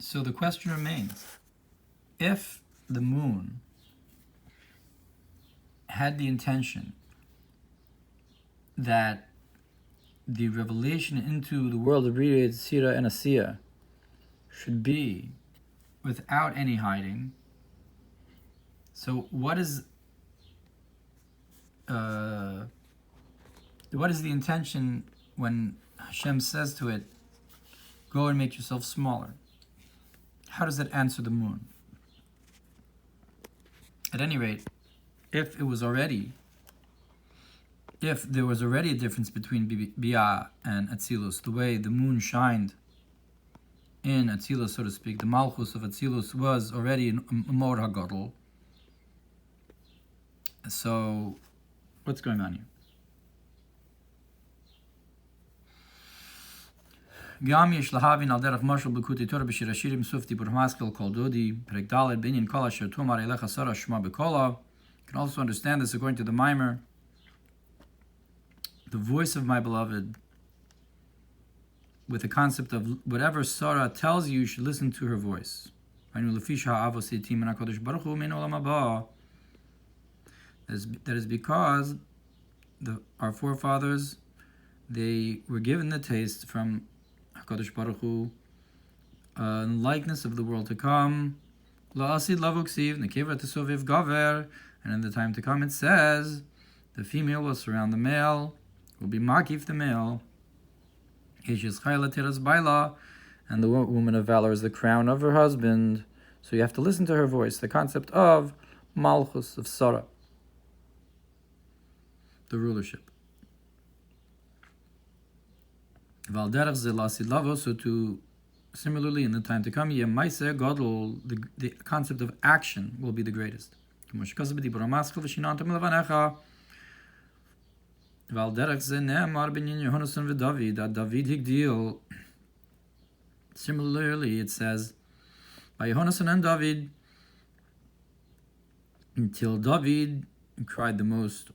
So the question remains, if the moon had the intention that the revelation into the world of Bria, Sira, and Asiya should be without any hiding, so what is the intention when Hashem says to it, go and make yourself smaller? How does that answer the moon? At any rate, if there was already a difference between Bia and Atzilus, the way the moon shined in Atzilus, so to speak, the Malchus of Atzilus was already in Mor HaGadol. So, what's going on here? גם יש להבין על דרך משל בקוטי תורה בשיר השירים סוף דיבור משכל כל דודי פרק ד' בעניין כל אשר תאמר אליך שרה שמע בקולה. You can also understand this according to the Mimer. The voice of my beloved, with the concept of whatever Sarah tells you, you should listen to her voice. That is because our forefathers, they were given the taste from HaKadosh Baruch Hu, likeness of the world to come. And in the time to come it says, the female will surround the male, will be makif the male. And the woman of valor is the crown of her husband. So you have to listen to her voice, the concept of Malchus, of Sarah, the rulership. So to similarly in the time to come, the concept of action will be the greatest. Similarly, it says by Yonasan and David, until David cried the most,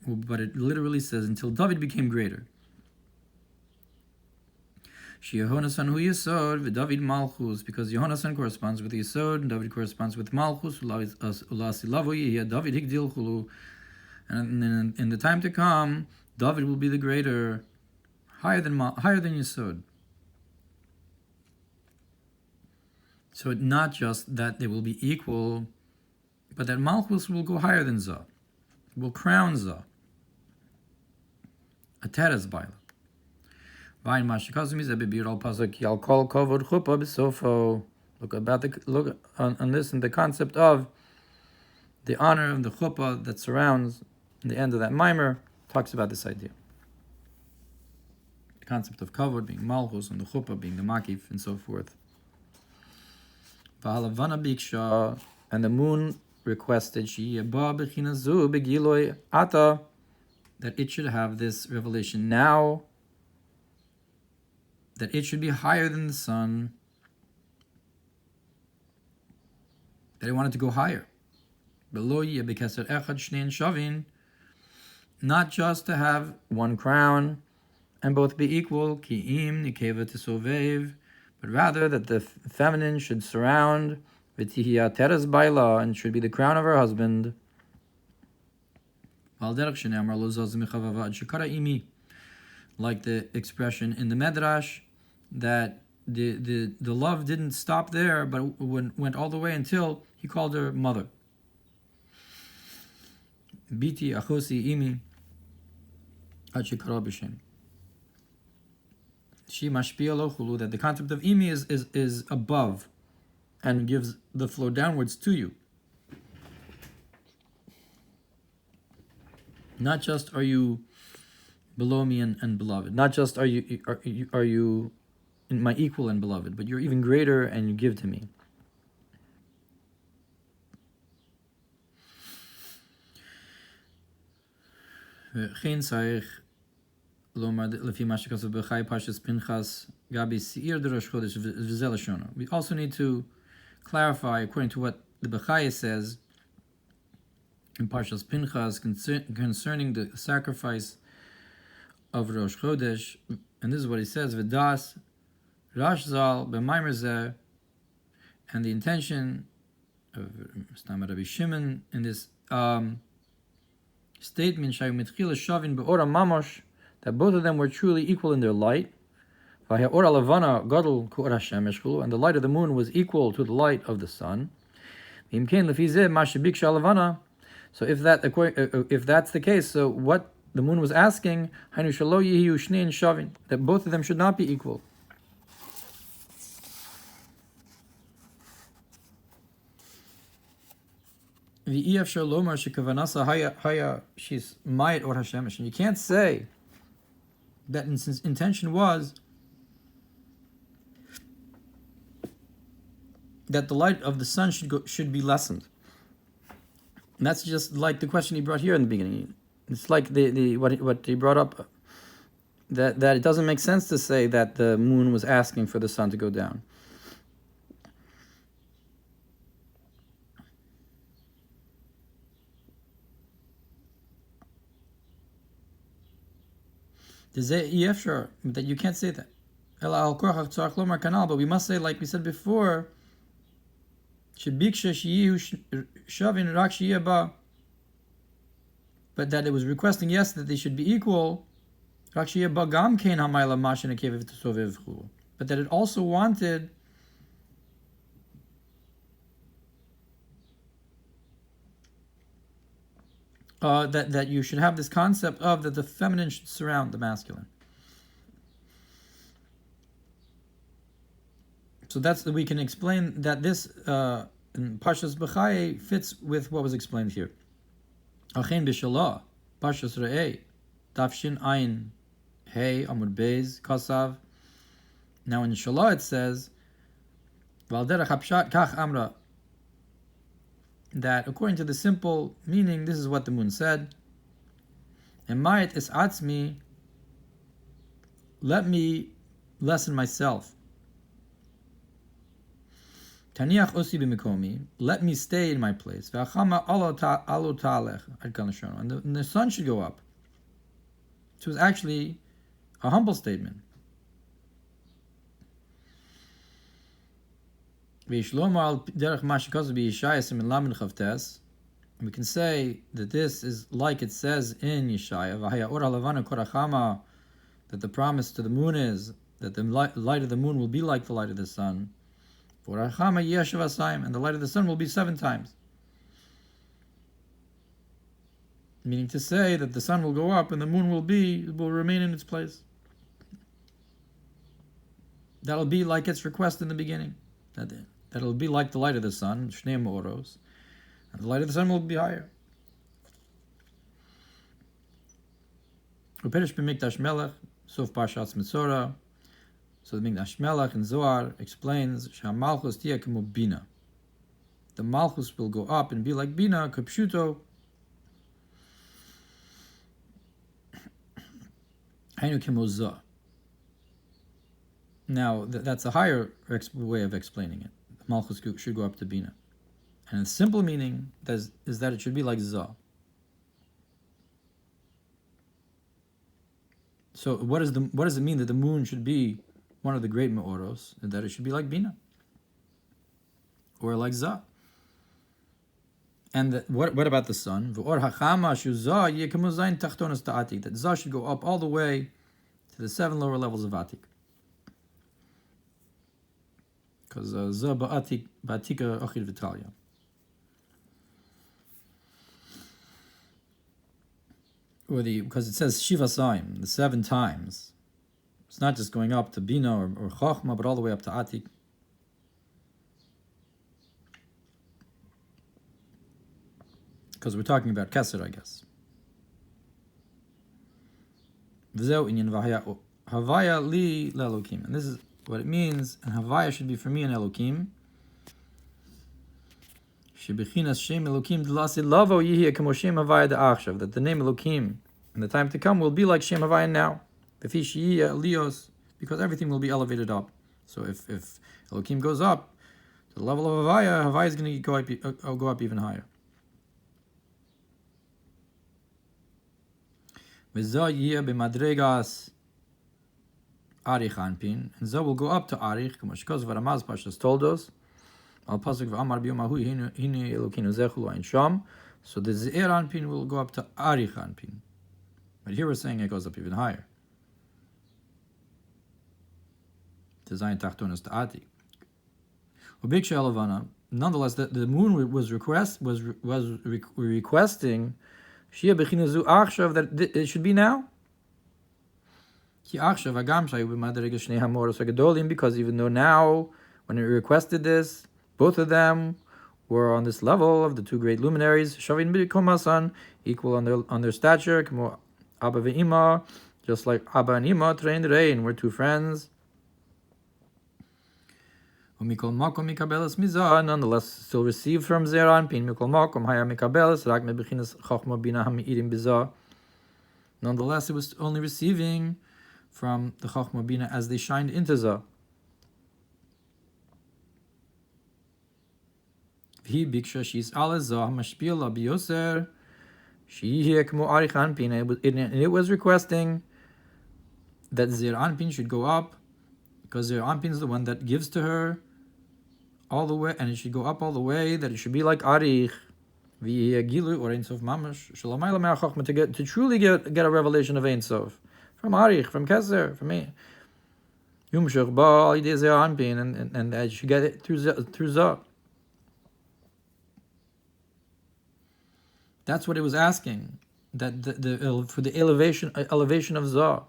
but it literally says until David became greater. Yehonasan hu Yesod v'David Malchus, because Yehonasan corresponds with Yesod and David corresponds with Malchus. David higdil chulu, and in the time to come, David will be the greater, higher than Yesod. So not just that they will be equal, but that Malchus will go higher than Zah, will crown Zah. A teres baila. Look on this in the concept of the honor of the chuppah that surrounds the end of that mimer, talks about this idea. The concept of kavod being malchus and the chuppah being the makif and so forth. And the moon requested that it should have this revelation now, that it should be higher than the sun, that it wanted to go higher. Not just to have one crown and both be equal, but rather that the feminine should surround, and should be the crown of her husband. Like the expression in the Medrash, that the love didn't stop there, but went all the way until he called her mother. Biti achosi imi ad shekara b'shem. She mashpia lo chulu, that the concept of imi is above and gives the flow downwards to you. Not just are you below me and beloved. Not just are you in my equal and beloved, but you're even greater and you give to me. We also need to clarify, according to what the Bechaya says in Parshas Pinchas concerning the sacrifice of Rosh Chodesh, and this is what he says: V'das Rash Zal b'Maamar Zeh And the intention of Rabbi Shimon in this statement, that both of them were truly equal in their light, and the light of the moon was equal to the light of the sun. So if that's the case, so what the moon was asking, that both of them should not be equal. And you can't say that his intention was that the light of the sun should be lessened. And that's just like the question he brought here in the beginning. It's like what he brought up, that it doesn't make sense to say that the moon was asking for the sun to go down. That you can't say that. But we must say, like we said before, but that it was requesting, yes, that they should be equal, but that it also wanted that you should have this concept of that the feminine should surround the masculine. So that's we can explain that this in Parshas B'chai fits with what was explained here. Achen b'shalah, Parshas Re'eh, Tafshin Ayin, Hey Amud Beis Kasav. Now in Shalah it says, Val derech hapshat kach amra, that according to the simple meaning, this is what the moon said. And mayit es atzmi, let me lessen myself. Taniach osi b'mikomi, let me stay in my place. V'achama alo talech ad kan l'shono, and the sun should go up. So it was actually a humble statement. We can say that this is like it says in Yeshaya, that the promise to the moon is that the light of the moon will be like the light of the sun, and the light of the sun will be 7 times. Meaning to say that the sun will go up and the moon will remain in its place. That'll be like its request in the beginning. That'll be like the light of the sun, Shnei Moros, and the light of the sun will be higher. Uperish b'mikdash melech, sof parshat Mitzora. So the Mikdash Melech in Zohar explains Malchus tia kemo bina. The Malchus will go up and be like bina, kapshuto. Hainu kemo zah. Now that's a higher way of explaining it. Malchus should go up to bina, and the simple meaning is that it should be like zah. So what does it mean that the moon should be one of the great me'oros, and that it should be like bina or like zah? And what about the sun? That zah should go up all the way to the 7 lower levels of atik. Because zah ba'atika achid v'talya. Because it says shiva saim, the 7 times. It's not just going up to bina or chokhmah, but all the way up to atik. Because we're talking about keser, I guess. V'zeu inyan havaya li le'elokim. And this is what it means, and havaya should be for me and Elokim. Shebechinas shem Elokim d'lasi lavo yihya kamo shem havaya de'achshav. That the name Elokim in the time to come will be like shem havaya now. B'fish yihya lios, because everything will be elevated up. So if Elokim goes up to the level of havaya, havaya is going to go up even higher. V'zah yihya b'madregas Arich Anpin, and Zoh will go up to Arich, because Varamaz Pashas told us, Al pasuk v'amar biom ahu hine Elokinu zechu ein sham. So the Ze'er Anpin will go up to Arich Anpin. But here we're saying it goes up even higher. To Zayin Tachtonis to Ati. Ubiksha Elavana. Nonetheless, the moon was requesting Shia Bechina Zu Achshav that it should be now. Ki Achshav Agam Shayu b'Madrega Shnei Hamoros Agadolim, because even though now, when it requested this, both of them were on this level of the two great luminaries, Shavin B'Komasan, equal on their stature, Kmo Abba ve'Ima, just like Abba and Ima, Trein Rein, were two friends. Umikol Makom Mikabelas Mizah, nonetheless, still received from Ze'er Anpin, Mikol Makom Haya Mikabelas, Rak Mebechinas Chachma Bina Hami'irim Bizah. Nonetheless, it was only receiving from the Chachma Bina as they shined into Zah. He biksha she's alazah mashpil labiyoser she kmo arich anpin, and it was requesting that Ze'er Anpin should go up, because Ze'er Anpin is the one that gives to her all the way, and it should go up all the way, that it should be like arich v'gilu or ein sof mamash shalamayla me'achachma, to truly get a revelation of ein sof from arich, from keser, from me yumshach ba al yidei Ze'er Anpin, and that you should get it through Zah. That's what it was asking, that for the elevation of Zah,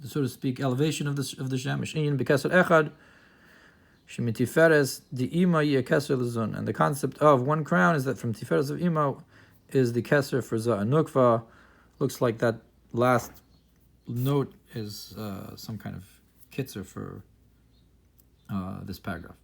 so to speak, elevation of the Shemesh. In B'Keser Echad, Shemitiferes the Ima Yeh Keser L'Zun, and the concept of one crown is that from Tiferes of Ima is the Keser for Zah. And Nukva looks like that last note is some kind of kitzer for this paragraph.